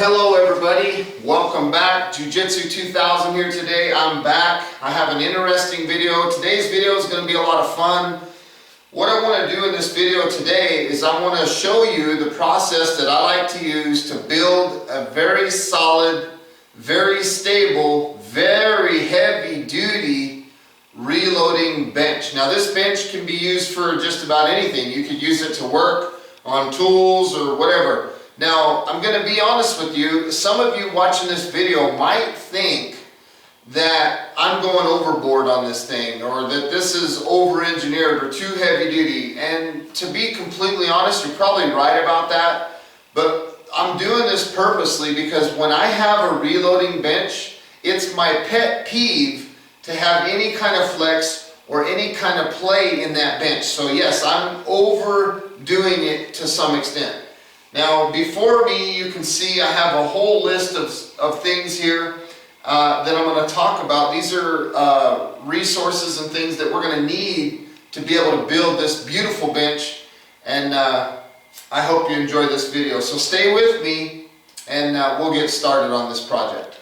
Hello everybody, welcome back. Jiu-Jitsu 2000 here today. I'm back. I have an interesting video. Today's video is going to be a lot of fun. What I want to do in this video today is I want to show you the process that I like to use to build a very solid, very stable, very heavy duty reloading bench. Now this bench can be used for just about anything. You could use it to work on tools or whatever. Now, I'm going to be honest with you, some of you watching this video might think that I'm going overboard on this thing, or that this is over-engineered or too heavy duty. And to be completely honest, you're probably right about that, but I'm doing this purposely because when I have a reloading bench, it's my pet peeve to have any kind of flex or any kind of play in that bench. So yes, I'm overdoing it to some extent. Now, before me, you can see I have a whole list of things here that I'm going to talk about. These are resources and things that we're going to need to be able to build this beautiful bench. And I hope you enjoy this video. So stay with me and we'll get started on this project.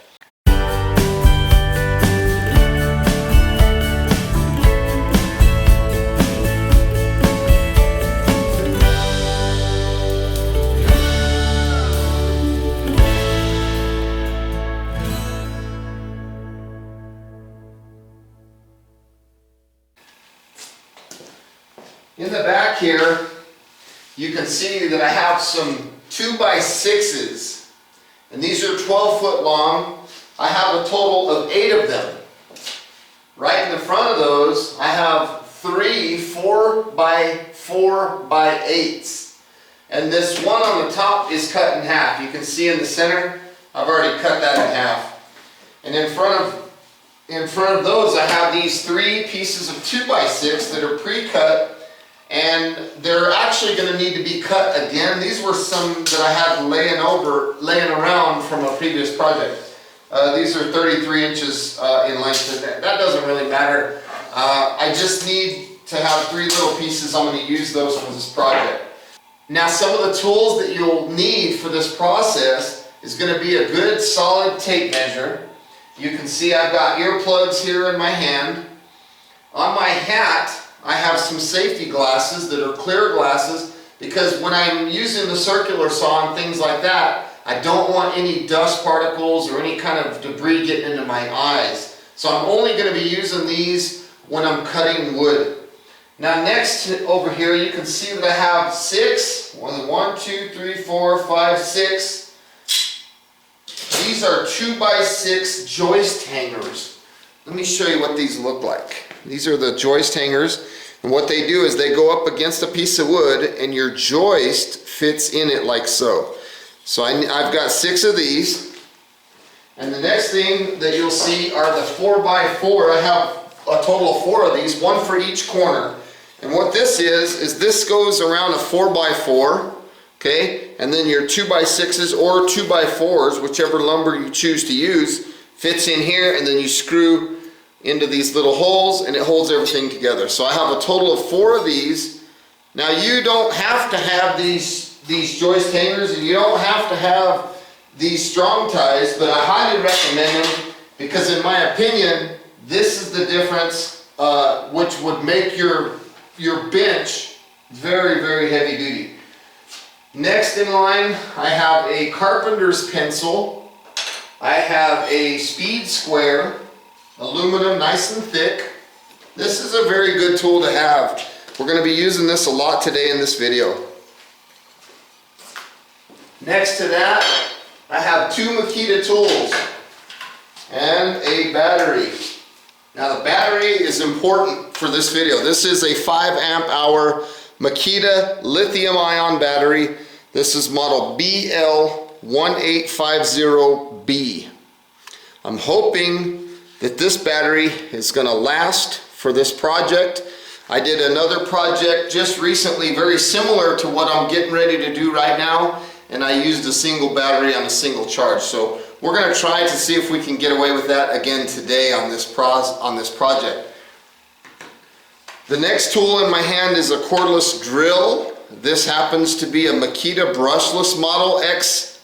In the back here, you can see that I have some 2x6s, and these are 12 foot long. I have a total of 8 of them. Right in the front of those, I have 3 4x4x8s, and this one on the top is cut in half. You can see in the center, I've already cut that in half. And in front of those, I have these 3 pieces of 2x6 that are pre-cut. And they're actually going to need to be cut again. These were some that I had laying around from a previous project. These are 33 inches in length. That doesn't really matter. I just need to have 3 little pieces. I'm going to use those for this project. Now, some of the tools that you'll need for this process is going to be a good solid tape measure. You can see I've got earplugs here in my hand. On my hat, I have some safety glasses that are clear glasses because when I'm using the circular saw and things like that, I don't want any dust particles or any kind of debris getting into my eyes. So I'm only going to be using these when I'm cutting wood. Now next over here you can see that I have 6, 1, 2, 3, 4, 5, 6. These are 2x6 joist hangers. Let me show you what these look like. These are the joist hangers, and what they do is they go up against a piece of wood and your joist fits in it like so. So I've got 6 of these, and the next thing that you'll see are the 4x4. I have a total of 4 of these, 1 for each corner. And what this is this goes around a 4x4, okay? And then your 2x6s or 2x4s, whichever lumber you choose to use, fits in here, and then you screw into these little holes and it holds everything together. So I have a total of 4 of these. Now you don't have to have these joist hangers, and you don't have to have these strong ties, but I highly recommend them because in my opinion this is the difference which would make your bench very, very heavy duty. Next in line, I have a carpenter's pencil. I have a speed square, aluminum, nice and thick. This is a very good tool to have. We're going to be using this a lot today in this video. Next to that, I have 2 Makita tools and a battery. Now the battery is important for this video. This is a 5 amp hour Makita lithium ion battery. This is model BL1850B. I'm hoping that this battery is going to last for this project. I did another project just recently very similar to what I'm getting ready to do right now, and I used a single battery on a single charge. So we're going to try to see if we can get away with that again today on this project. The next tool in my hand is a cordless drill. This happens to be a Makita brushless model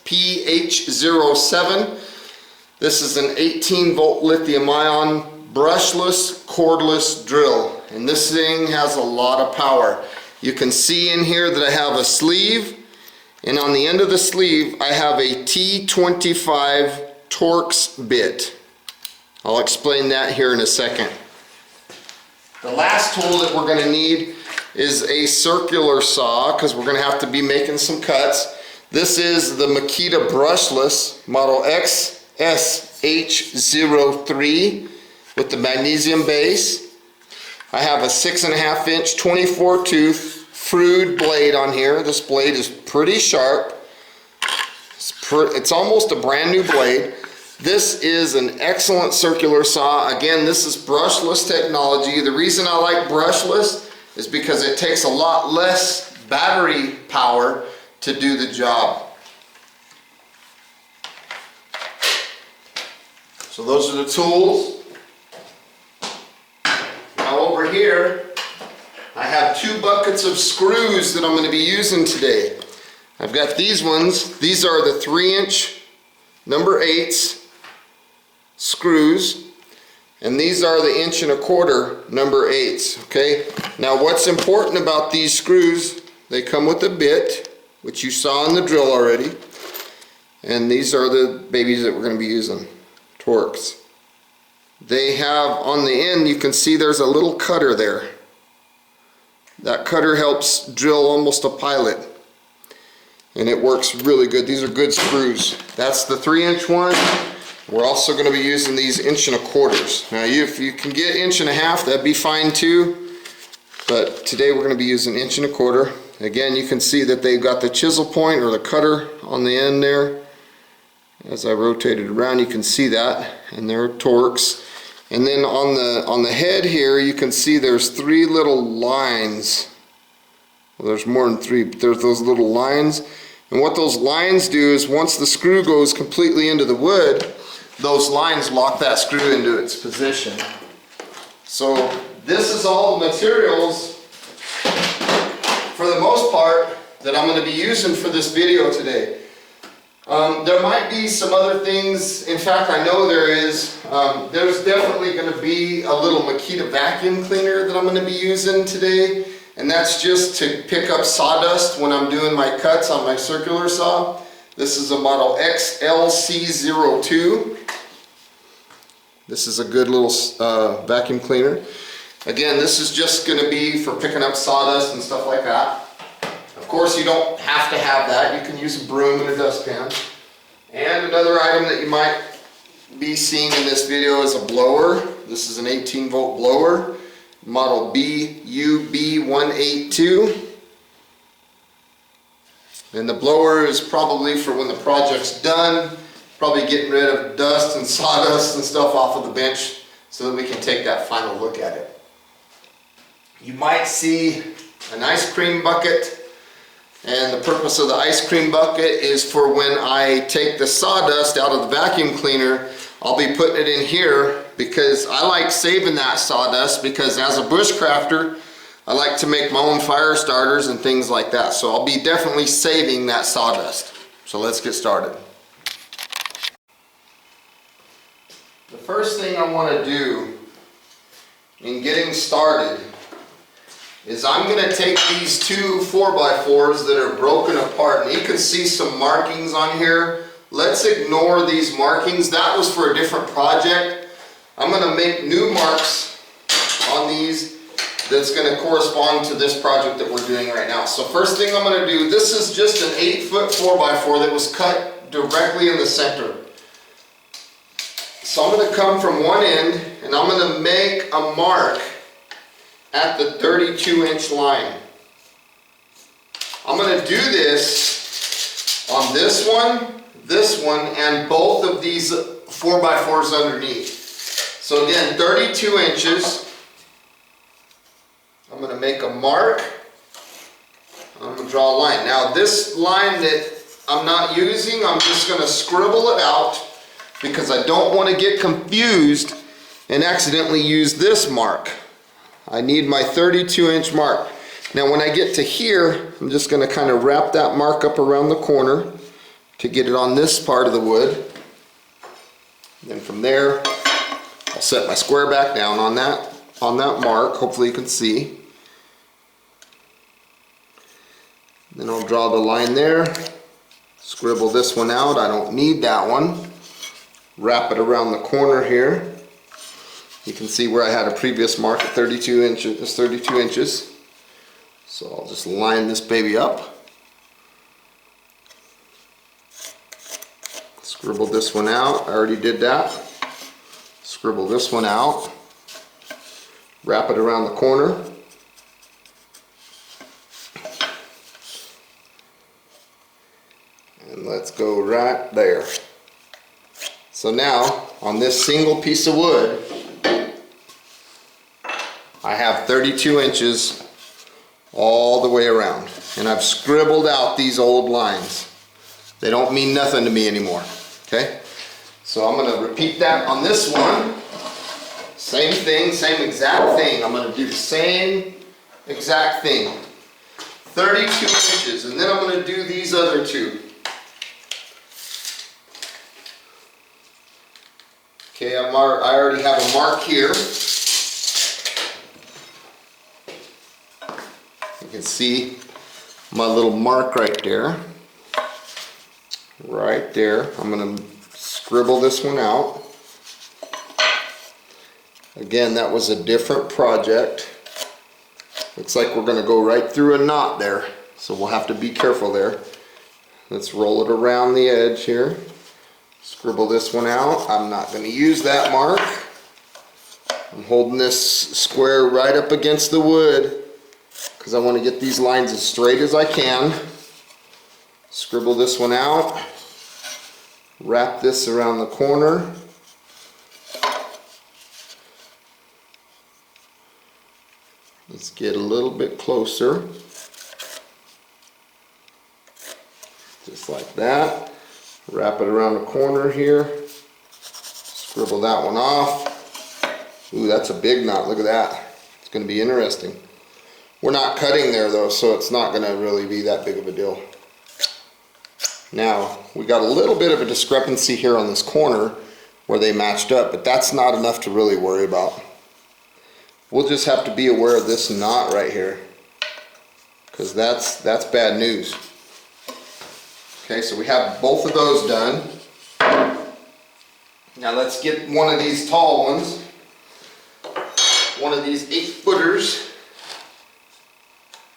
PH07. This is an 18-volt lithium-ion brushless, cordless drill, and this thing has a lot of power. You can see in here that I have a sleeve, and on the end of the sleeve I have a T25 Torx bit. I'll explain that here in a second. The last tool that we're going to need is a circular saw, because we're going to have to be making some cuts. This is the Makita brushless model XSH03 with the magnesium base. I have a 6.5 inch 24 tooth Frood blade on here. This blade is pretty sharp. It's almost a brand new blade. This is an excellent circular saw. Again, this is brushless technology. The reason I like brushless is because it takes a lot less battery power to do the job. So those are the tools. Now over here, I have 2 buckets of screws that I'm going to be using today. I've got these ones. These are the 3-inch number 8s screws, and these are the 1.25 inch number 8s. Okay, now what's important about these screws, they come with a bit, which you saw in the drill already, and these are the babies that we're going to be using, Torx. They have on the end, you can see there's a little cutter there. That cutter helps drill almost a pilot, and it works really good. These are good screws. That's the 3-inch one. We're also going to be using these 1.25 inch. Now if you can get 1.5 inch, that'd be fine too, but today we're going to be using 1.25 inch. Again, you can see that they've got the chisel point or the cutter on the end there. As I rotate it around, you can see that, and they're Torx. And then on the head here, you can see there's 3 little lines. Well, there's more than 3, but there's those little lines. And what those lines do is once the screw goes completely into the wood, those lines lock that screw into its position. So this is all the materials, for the most part, that I'm going to be using for this video today. There might be some other things. In fact, I know there is. There's definitely going to be a little Makita vacuum cleaner that I'm going to be using today, and that's just to pick up sawdust when I'm doing my cuts on my circular saw. This is a model XLC02. This is a good little vacuum cleaner. Again, this is just going to be for picking up sawdust and stuff like that. Of course, you don't have to have that. You can use a broom and a dustpan. And another item that you might be seeing in this video is a blower. This is an 18-volt blower, model BUB182. And the blower is probably for when the project's done, probably getting rid of dust and sawdust and stuff off of the bench so that we can take that final look at it. You might see an ice cream bucket. And the purpose of the ice cream bucket is for when I take the sawdust out of the vacuum cleaner, I'll be putting it in here because I like saving that sawdust, because as a bushcrafter, I like to make my own fire starters and things like that. So I'll be definitely saving that sawdust. So let's get started. The first thing I want to do in getting started is I'm going to take these 2 4x4s that are broken apart, and you can see some markings on here. Let's ignore these markings. That was for a different project. I'm going to make new marks on these that's going to correspond to this project that we're doing right now. So first thing I'm going to do, this is just an 8-foot 4x4 that was cut directly in the center. So I'm going to come from one end and I'm going to make a mark at the 32-inch line. I'm going to do this on this one, and both of these 4x4s underneath. So again, 32 inches. I'm going to make a mark. I'm going to draw a line. Now this line that I'm not using, I'm just going to scribble it out because I don't want to get confused and accidentally use this mark. I need my 32-inch mark. Now when I get to here, I'm just going to kind of wrap that mark up around the corner, to get it on this part of the wood. And then from there, I'll set my square back down on that mark. Hopefully you can see. Then I'll draw the line there, scribble this one out. I don't need that one. Wrap it around the corner here. You can see where I had a previous mark at 32 inches. It's 32 inches. So I'll just line this baby up. Scribble this one out. I already did that. Scribble this one out. Wrap it around the corner. And let's go right there. So now, on this single piece of wood, I have 32 inches all the way around. And I've scribbled out these old lines. They don't mean nothing to me anymore. Okay? So I'm going to repeat that on this one. Same thing, same exact thing. I'm going to do the same exact thing. 32 inches. And then I'm going to do these other two. Okay, I already have a mark here. You can see my little mark right there. Right there. I'm going to scribble this one out. Again, that was a different project. Looks like we're going to go right through a knot there. So we'll have to be careful there. Let's roll it around the edge here. Scribble this one out. I'm not going to use that mark. I'm holding this square right up against the wood because I want to get these lines as straight as I can. Scribble this one out. Wrap this around the corner. Let's get a little bit closer. Just like that. Wrap it around the corner here. Scribble that one off. Ooh, that's a big knot. Look at that. It's going to be interesting. We're not cutting there though, so it's not going to really be that big of a deal. Now, we got a little bit of a discrepancy here on this corner where they matched up, but that's not enough to really worry about. We'll just have to be aware of this knot right here, because that's bad news. Okay, so we have both of those done. Now let's get one of these tall ones. One of these 8-footers.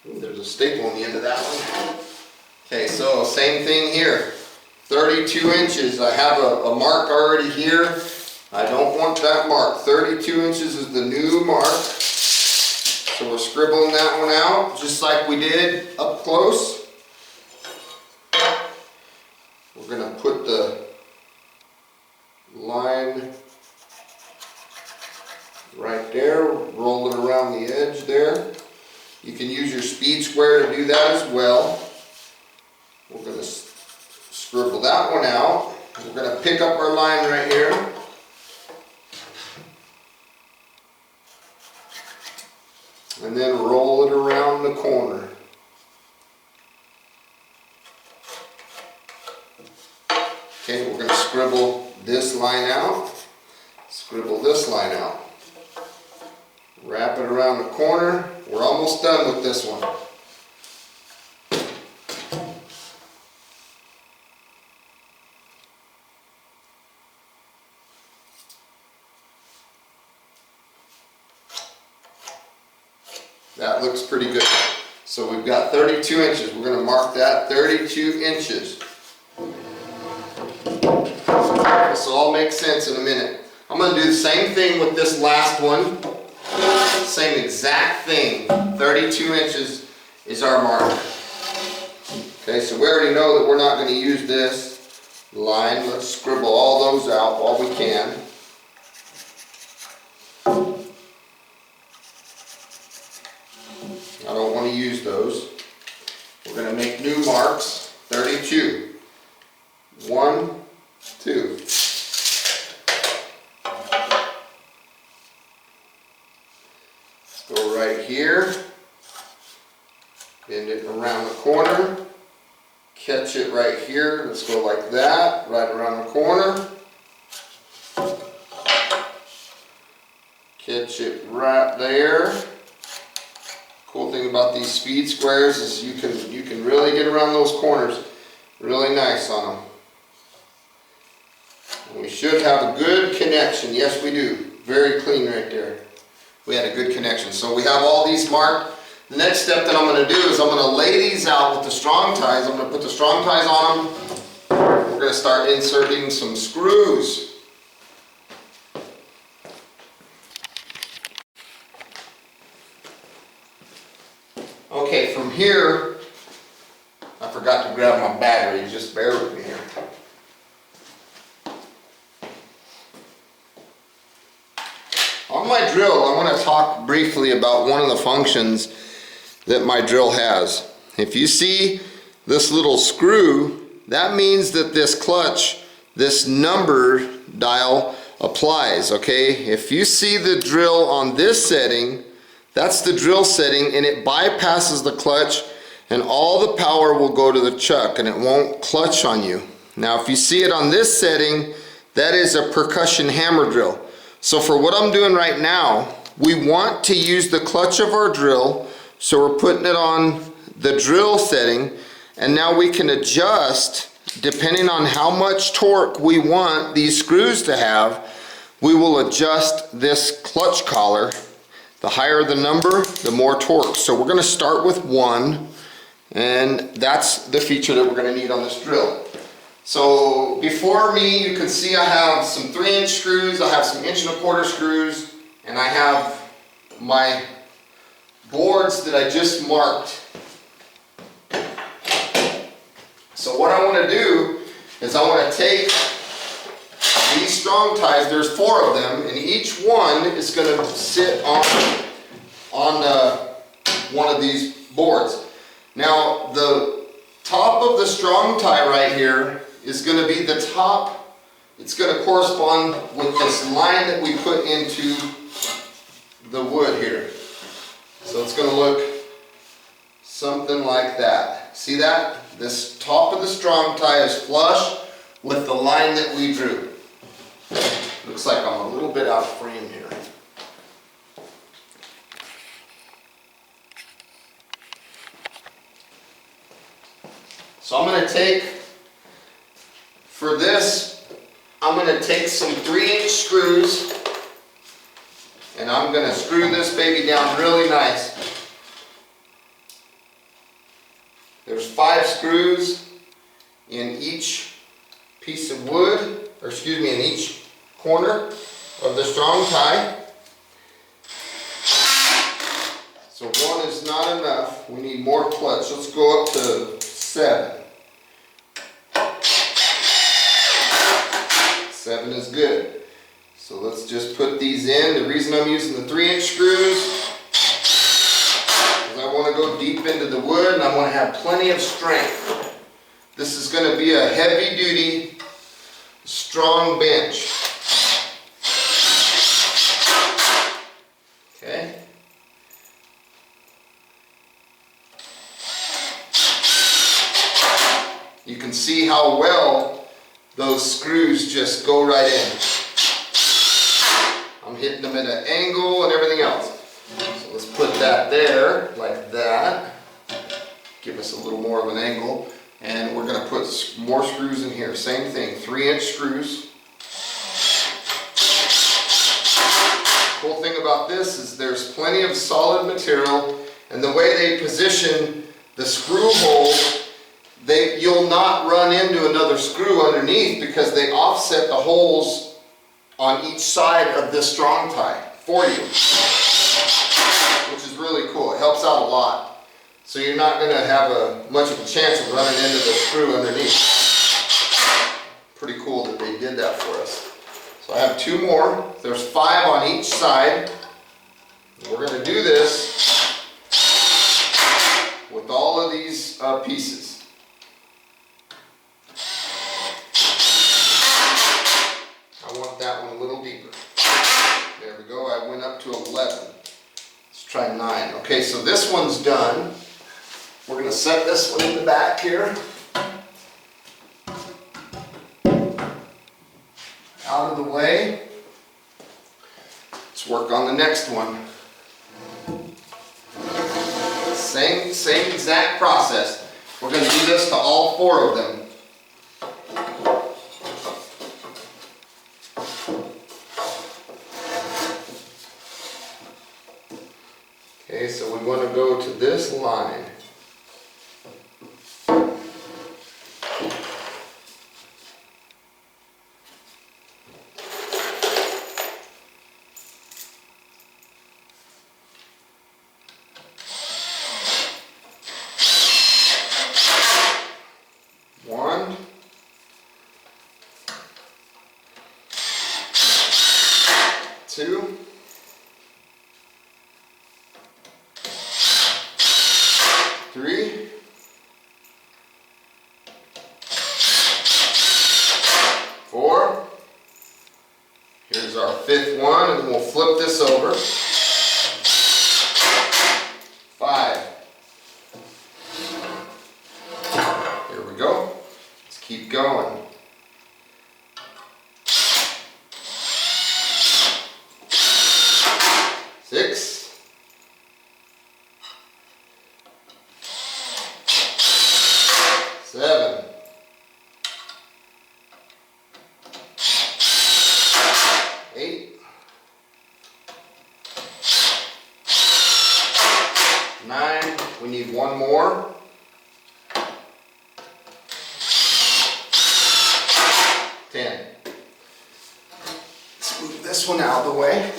Ooh, there's a staple on the end of that one. Okay, so same thing here. 32 inches. I have a mark already here. I don't want that mark. 32 inches is the new mark. So we're scribbling that one out just like we did up close. We're going to put the line right there, roll it around the edge there. You can use your speed square to do that as well. We're going to scribble that one out. We're going to pick up our line right here. And then roll it around the corner. Okay, we're going to scribble this line out, scribble this line out. Wrap it around the corner. We're almost done with this one. That looks pretty good. So we've got 32 inches. We're going to mark that 32 inches. This will all make sense in a minute. I'm going to do the same thing with this last one. Same exact thing. 32 inches is our mark. Okay, so we already know that we're not going to use this line. Let's scribble all those out while we can. I don't want to use those. We're going to make new marks. 32. 1, 2. Let's go right here. Bend it around the corner. Catch catch it right here. Let's go like that, right around the corner. Catch it right there. Cool thing about these speed squares is you can really get around those corners really nice on them. And we should have a good connection. Yes, we do. Very clean right there. We had a good connection. So we have all these marked. The next step that I'm going to do is I'm going to lay these out with the strong ties. I'm going to put the strong ties on them. We're going to start inserting some screws. Okay, from here, I forgot to grab my battery, just bear with me here. On my drill, I want to talk briefly about one of the functions that my drill has. If you see this little screw, that means that this clutch, this number dial applies, okay? If you see the drill on this setting, that's the drill setting, and it bypasses the clutch, and all the power will go to the chuck and it won't clutch on you. Now if you see it on this setting, that is a percussion hammer drill. So for what I'm doing right now, we want to use the clutch of our drill, so we're putting it on the drill setting, and now we can adjust depending on how much torque we want these screws to have. We will adjust this clutch collar. The higher the number, the more torque. So we're going to start with 1, and that's the feature that we're going to need on this drill. So before me, you can see I have some 3-inch screws, I have some 1¼ inch screws, and I have my boards that I just marked. So what I want to do is I want to take these strong ties, there's 4 of them, and each one is going to sit on one of these boards. Now the top of the strong tie right here is going to be the top. It's going to correspond with this line that we put into the wood here. So it's going to look something like that. See that? This top of the strong tie is flush with the line that we drew. Looks like I'm a little bit out of frame here. So I'm going to take, for this, I'm going to take some 3-inch screws, and I'm going to screw this baby down really nice. There's 5 screws in each piece of wood, or excuse me, in each corner of the strong tie. So 1 is not enough. We need more clutch. Let's go up to 7. 7 is good. So let's just put these in. The reason I'm using the 3-inch screws is I want to go deep into the wood and I want to have plenty of strength. This is going to be a heavy duty, strong bench. Okay. You can see how well those screws just go right in. I'm hitting them at an angle and everything else. So let's put that there, like that. Give us a little more of an angle. And we're going to put more screws in here. Same thing, 3-inch screws. Cool thing about this is there's plenty of solid material, and the way they position the screw holes, you'll not run into another screw underneath because they offset the holes on each side of this strong tie for you, which is really cool. It helps out a lot. So you're not going to have much of a chance of running into the screw underneath. Pretty cool that they did that for us. So I have 2 more. There's 5 on each side. We're going to do this with all of these pieces. I want that one a little deeper. There we go. I went up to 11. Let's try 9. Okay, so this one's done. We're going to set this one in the back here. out of the way. Let's work on the next one. Same exact process. We're going to do this to all 4 of them. Okay, so we want to go to this line. One, two, three, four. Here's our 5th one, and we'll flip this over. 5. Here we go. Let's keep going. 6. 7. 8. 9. We need one more. 10. Let's move this one out of the way.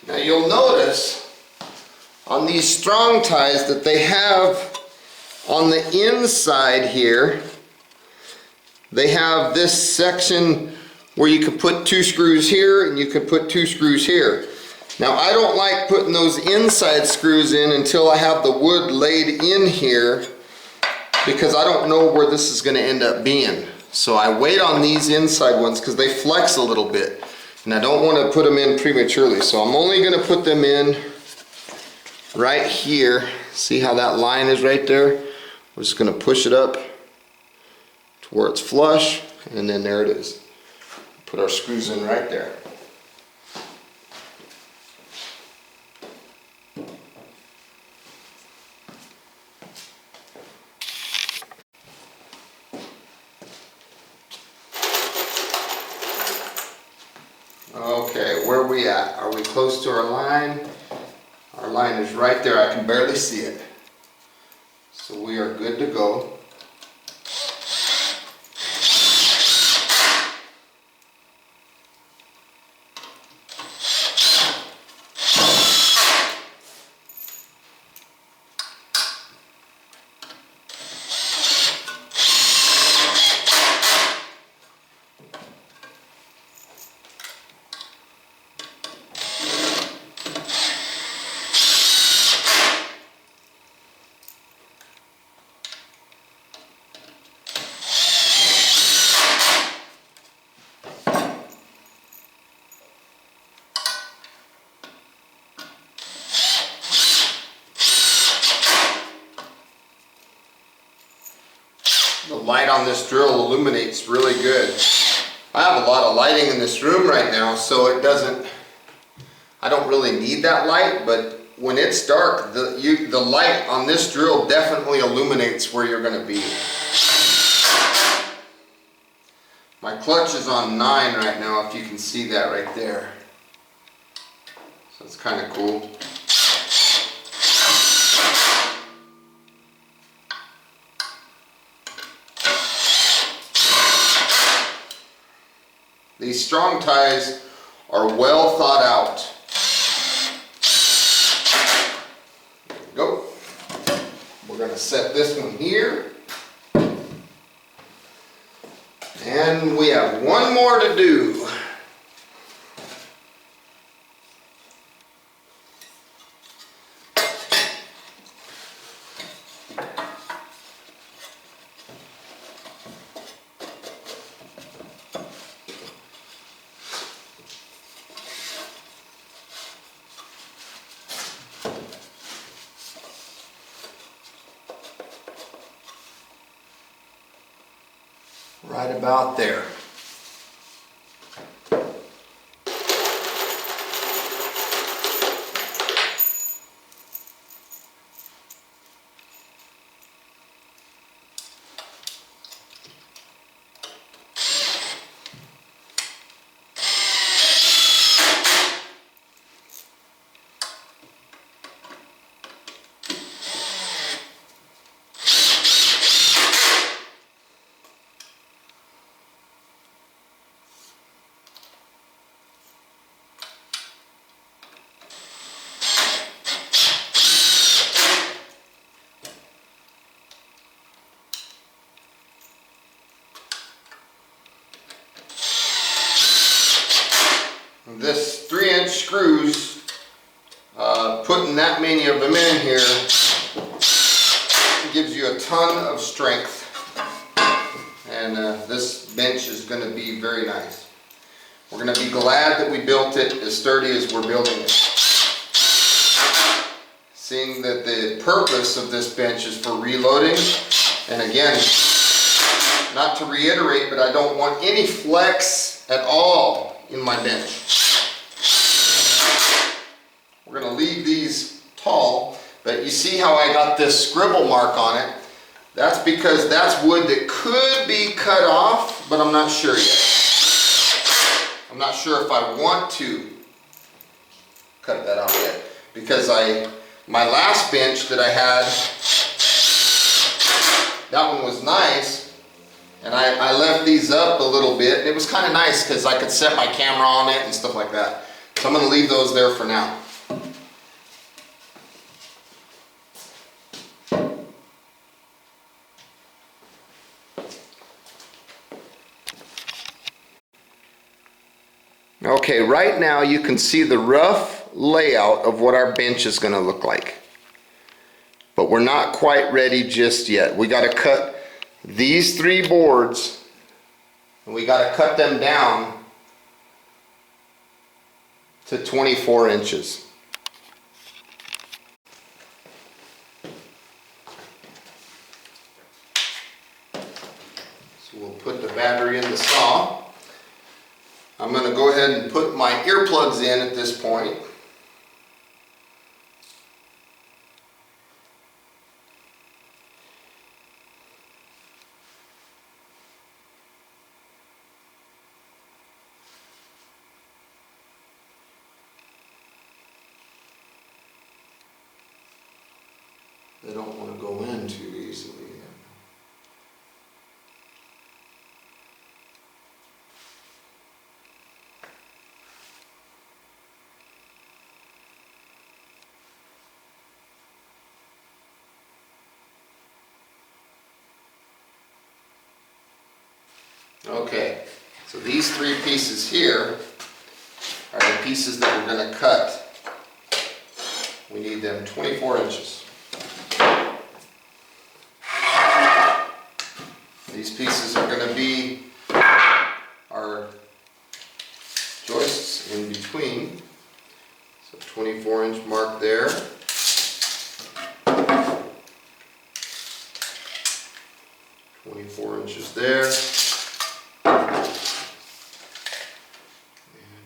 Now you'll notice on these strong ties that they have on the inside here, they have this section where you can put 2 screws here and you can put 2 screws here. Now I don't like putting those inside screws in until I have the wood laid in here, because I don't know where this is going to end up being. So I wait on these inside ones because they flex a little bit. And I don't want to put them in prematurely, so I'm only going to put them in right here. See how that line is right there? We're just going to push it up to where it's flush, and then there it is. Put our screws in right there. Okay, where are we at? Are we close to our line? Our line is right there. I can barely see it. So we are good to go. The light on this drill illuminates really good. I have a lot of lighting in this room right now, so I don't really need that light, but when it's dark, the light on this drill definitely illuminates where you're going to be. My clutch is on 9 right now, if you can see that right there. So it's kind of cool. These strong ties are well thought out. There we go. We're going to set this one here. And we have one more to do. right about there. This 3-inch screws, putting that many of them in here gives you a ton of strength, and this bench is going to be very nice. We're going to be glad that we built it as sturdy as we're building it, seeing that the purpose of this bench is for reloading. And again, not to reiterate, but I don't want any flex at all in my bench. We're going to leave these tall, but you see how I got this scribble mark on it? That's because that's wood that could be cut off, but I'm not sure yet. I'm not sure if I want to cut that off yet, because my last bench that I had, that one was nice, and I left these up a little bit, and it was kind of nice because I could set my camera on it and stuff like that. So I'm going to leave those there for now. Okay, right now you can see the rough layout of what our bench is going to look like. But we're not quite ready just yet. We got to cut these 3 boards, and we got to cut them down to 24 inches. So we'll put the battery in the saw. I'm going to go ahead and put my earplugs in at this point. They don't want to go in too easily. Okay, so these 3 pieces here are the pieces that we're going to cut. We need them 24 inches. These pieces are going to be our joists in between. So 24-inch mark there. .4 inches there.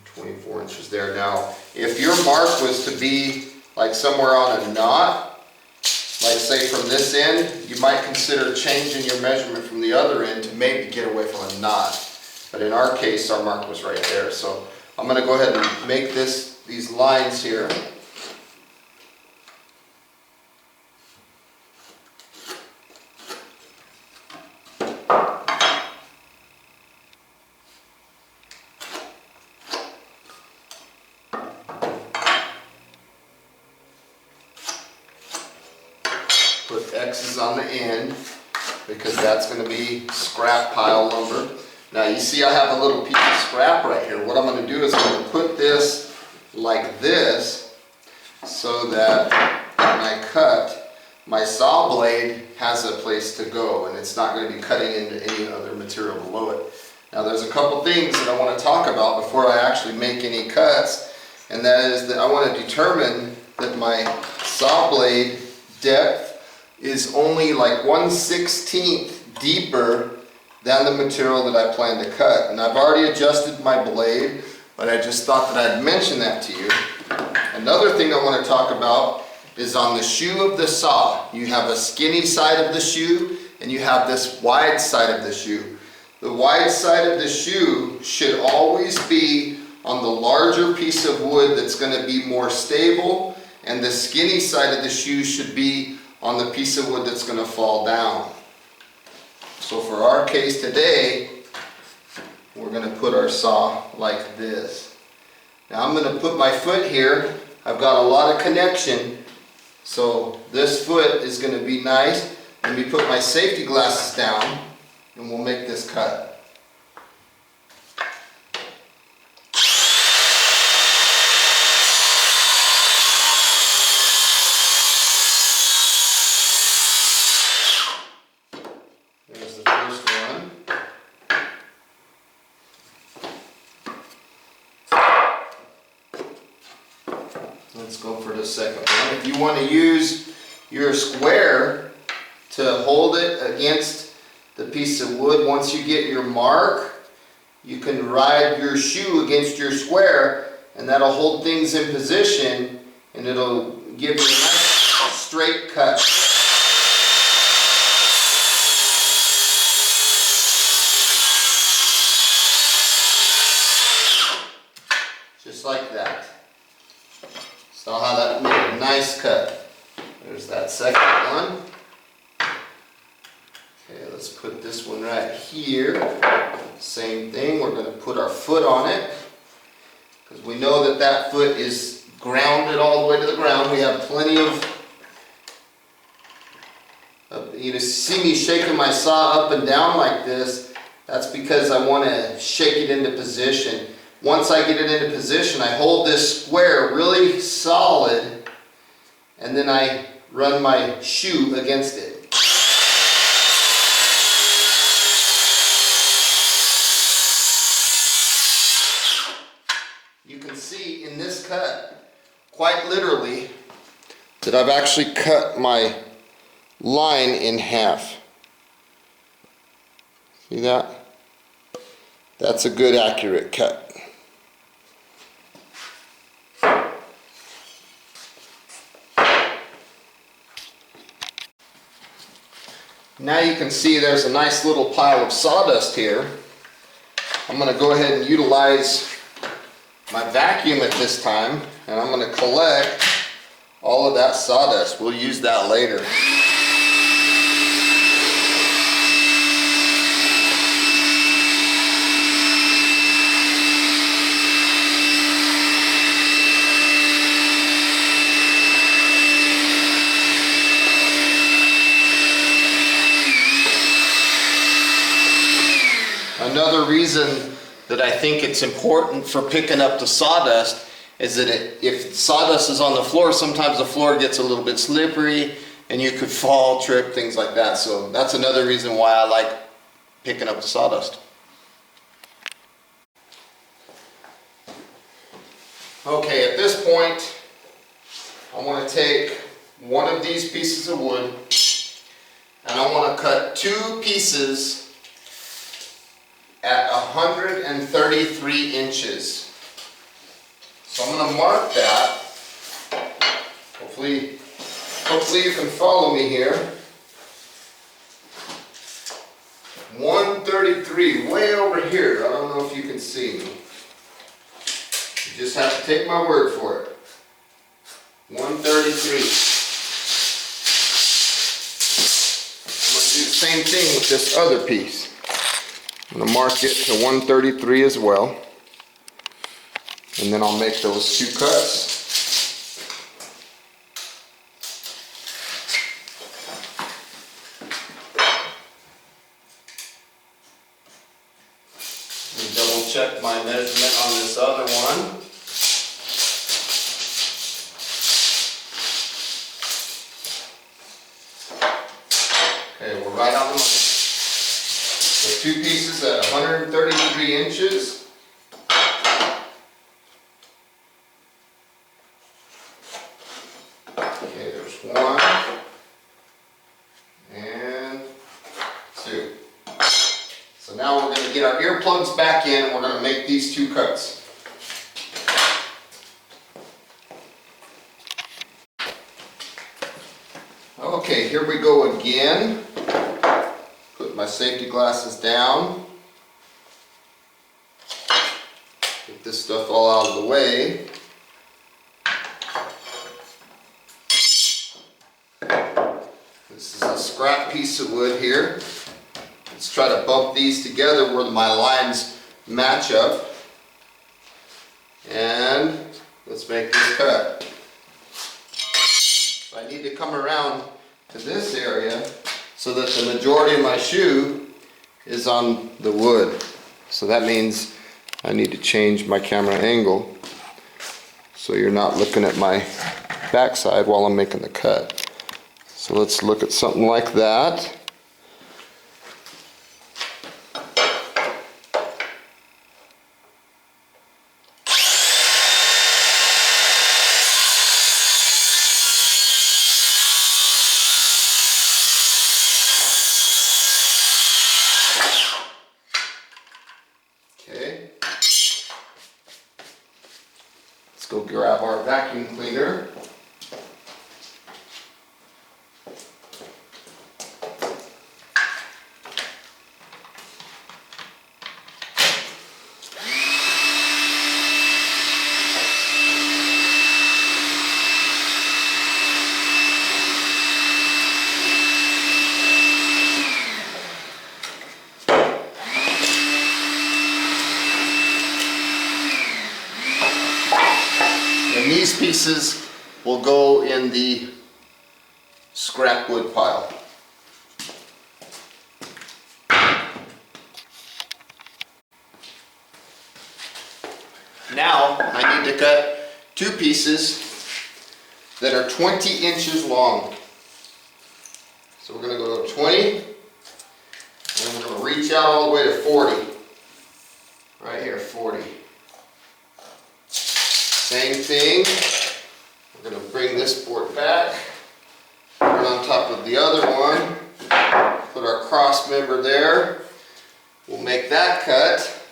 24 inches there. Now, if your mark was to be like somewhere on a knot, like say from this end, you might consider changing your measurement from the other end to maybe get away from a knot. But in our case, our mark was right there. So I'm going to go ahead and make these lines here. Put X's on the end because that's going to be scrap pile lumber. Now you see I have a little piece of scrap right here. What I'm going to do is I'm going to put this like this so that when I cut, my saw blade has a place to go and it's not going to be cutting into any other material below it. Now there's a couple things that I want to talk about before I actually make any cuts, and that is that I want to determine that my saw blade depth is only like 1/16 deeper than the material that I plan to cut. And I've already adjusted my blade, but I just thought that I'd mention that to you. Another thing I want to talk about is on the shoe of the saw. You have a skinny side of the shoe and you have this wide side of the shoe. The wide side of the shoe should always be on the larger piece of wood that's going to be more stable, and the skinny side of the shoe should be on the piece of wood that's going to fall down. So for our case today, we're going to put our saw like this. Now I'm going to put my foot here. I've got a lot of connection, so this foot is going to be nice. Let me put my safety glasses down and we'll make this cut. There's the first one. Let's go for the second one. If you want to use your square to hold it against the piece of wood, once you get your mark, you can ride your shoe against your square and that'll hold things in position and it'll give you a nice straight cut. Just like that. Saw how that made a nice cut. There's that second one. Okay, let's put this one right here. Same thing, we're going to put our foot on it because we know that that foot is grounded all the way to the ground. We have plenty of, you see me shaking my saw up and down like this, that's because I want to shake it into position. Once I get it into position, I hold this square really solid and then I run my shoe against it. You can see in this cut, quite literally, that I've actually cut my line in half. See that? That's a good accurate cut. Now you can see there's a nice little pile of sawdust here. I'm going to go ahead and utilize my vacuum at this time, and I'm going to collect all of that sawdust. We'll use that later. Another reason that I think it's important for picking up the sawdust is that if sawdust is on the floor, sometimes the floor gets a little bit slippery and you could fall, trip, things like that. So that's another reason why I like picking up the sawdust. Okay, at this point, I want to take one of these pieces of wood and I want to cut two pieces at 133 inches. So I'm going to mark that. Hopefully you can follow me here. 133, way over here. I don't know if you can see me. You just have to take my word for it. 133. I'm going to do the same thing with this other piece. I'm going to mark it to 133 as well, and then I'll make those two cuts. Let me double check my measurement on this other one. Okay, we're right on the money. So two pieces at 133 inches. Okay, there's one and two. So now we're going to get our earplugs back in and we're going to make these 2 cuts. Okay, here we go again. Put my safety glasses down. Get this stuff all out of the way. This is a scrap piece of wood here. Let's try to bump these together where my lines match up. And let's make this cut. So I need to come around to this area so that the majority of my shoe is on the wood. So that means I need to change my camera angle so you're not looking at my backside while I'm making the cut. So let's look at something like that. Okay. Let's go grab our vacuum cleaner. And these pieces will go in the scrap wood pile. Now I need to cut 2 pieces that are 20 inches long. So we're going to go to 20 and we're going to reach out all the way to 40. Right here, 40. Same thing, we're going to bring this board back, put it on top of the other one, put our cross member there, we'll make that cut,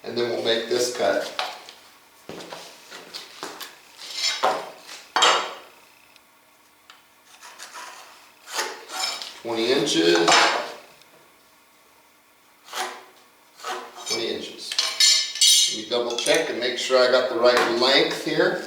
and then we'll make this cut. "20 inches. 20 inches. Let me double check and make sure I got the right length here.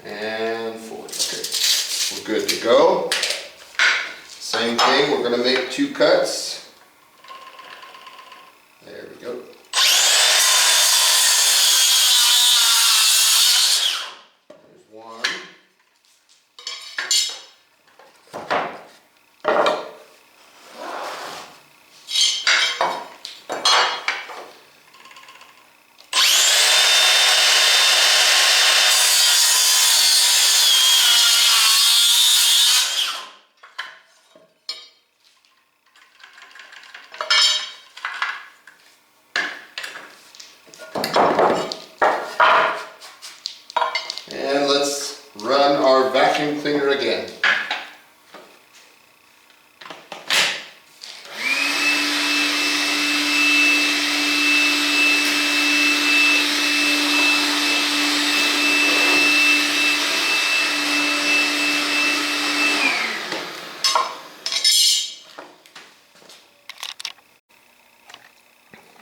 And 40. Okay, we're good to go. Same thing, we're going to make 2 cuts. There we go. There's one. And let's run our vacuum cleaner again.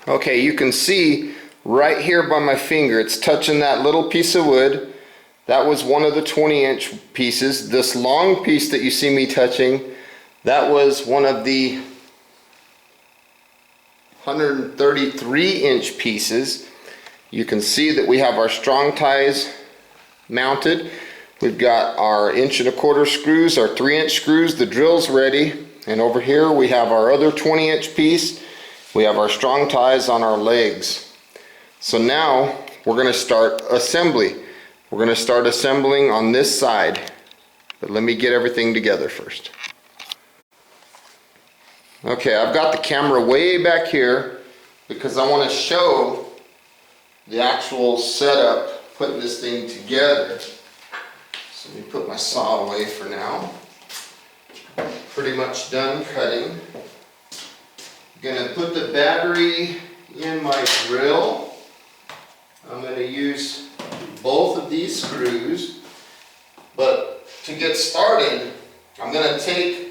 Okay, you can see right here by my finger, it's touching that little piece of wood. That was one of the 20-inch pieces. This long piece that you see me touching, that was one of the 133-inch pieces. You can see that we have our strong ties mounted. We've got our 1 1/4 screws, our 3-inch screws, the drill's ready. And over here we have our other 20-inch piece. We have our strong ties on our legs. So now we're going to start assembly. We're going to start assembling on this side. But let me get everything together first. Okay, I've got the camera way back here because I want to show the actual setup, putting this thing together. So let me put my saw away for now. Pretty much done cutting. I'm gonna put the battery in my drill. I'm gonna use both of these screws, but to get started, I'm gonna take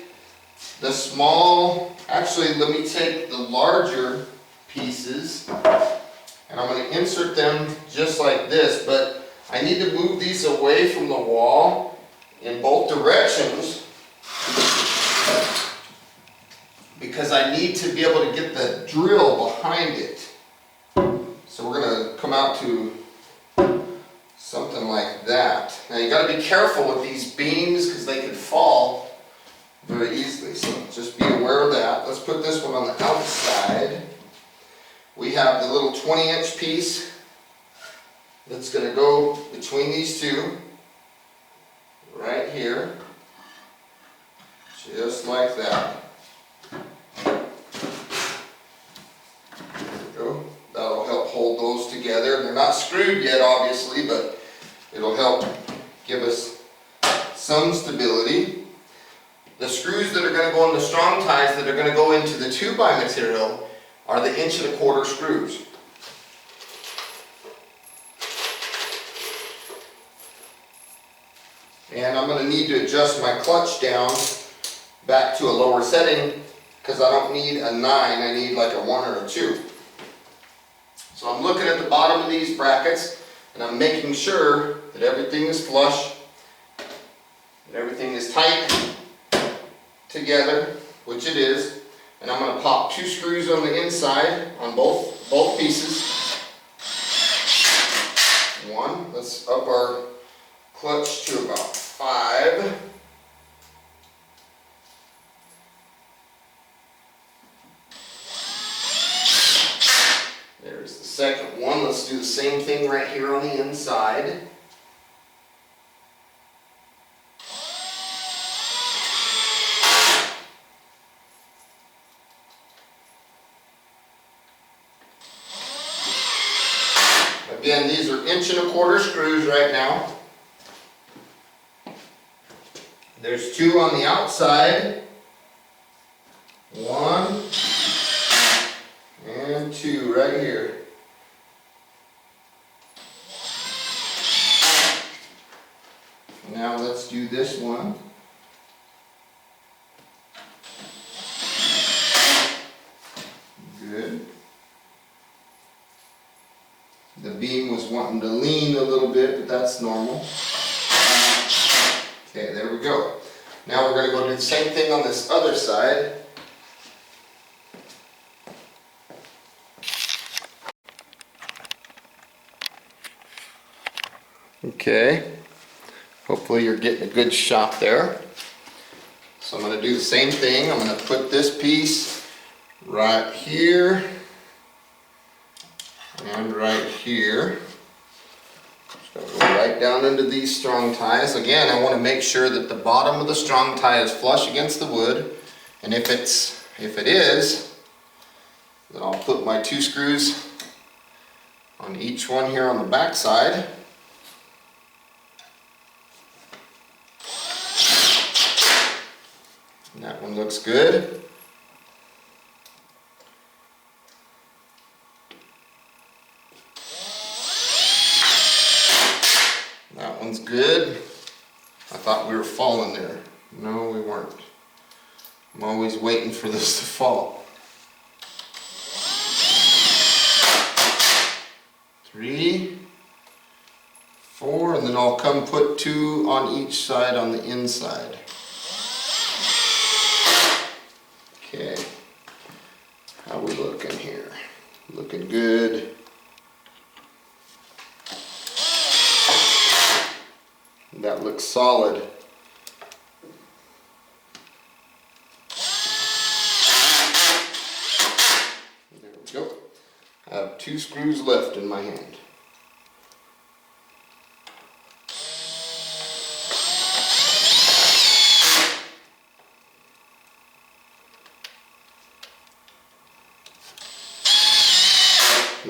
the small, actually let me take the larger pieces and I'm going to insert them just like this, but I need to move these away from the wall in both directions because I need to be able to get the drill behind it. So we're going to come out to something like that. Now you got to be careful with these beams because they could fall very easily, so just be aware of that. Let's put this one on the outside. We have the little 20-inch piece that's going to go between these two, right here, just like that. There we go. That'll help hold those together. They're not screwed yet, obviously, but it'll help give us some stability. The screws that are going to go into strong ties that are going to go into the 2x material are the 1 1/4 screws. And I'm going to need to adjust my clutch down back to a lower setting because I don't need a 9, I need like a 1 or a 2. So I'm looking at the bottom of these brackets and I'm making sure that everything is flush, that everything is tight together, which it is. And I'm going to pop 2 screws on the inside on both pieces. 1, let's up our clutch to about 5. There's the second one. Let's do the same thing right here on the inside. Again, these are 1 1/4 screws right now. There's 2 on the outside. 1 and 2 right here. Now let's do this one. Good. The beam was wanting to lean a little bit, but that's normal. Okay, there we go. Now we're going to go do the same thing on this other side. Okay, hopefully you're getting a good shot there. So I'm going to do the same thing. I'm going to put this piece right here and right here. Just go right down into these strong ties. Again, I want to make sure that the bottom of the strong tie is flush against the wood. And if it is, then I'll put my 2 screws on each one here on the back side. And that one looks good. That one's good. I thought we were falling there. No, we weren't. I'm always waiting for this to fall. 3, 4, and then I'll come put 2 on each side on the inside. Okay, how we looking here? Looking good. That looks solid. There we go. I have 2 screws left in my hand.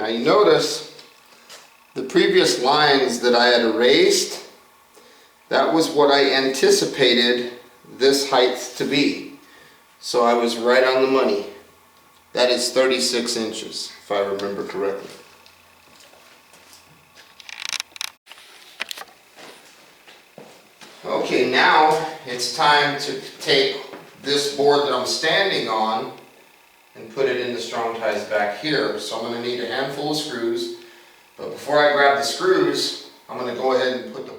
Now you notice the previous lines that I had erased, that was what I anticipated this height to be. So I was right on the money. That is 36 inches, if I remember correctly. Okay, now it's time to take this board that I'm standing on and put it in the strong ties back here. So I'm going to need a handful of screws. But before I grab the screws, I'm going to go ahead and put the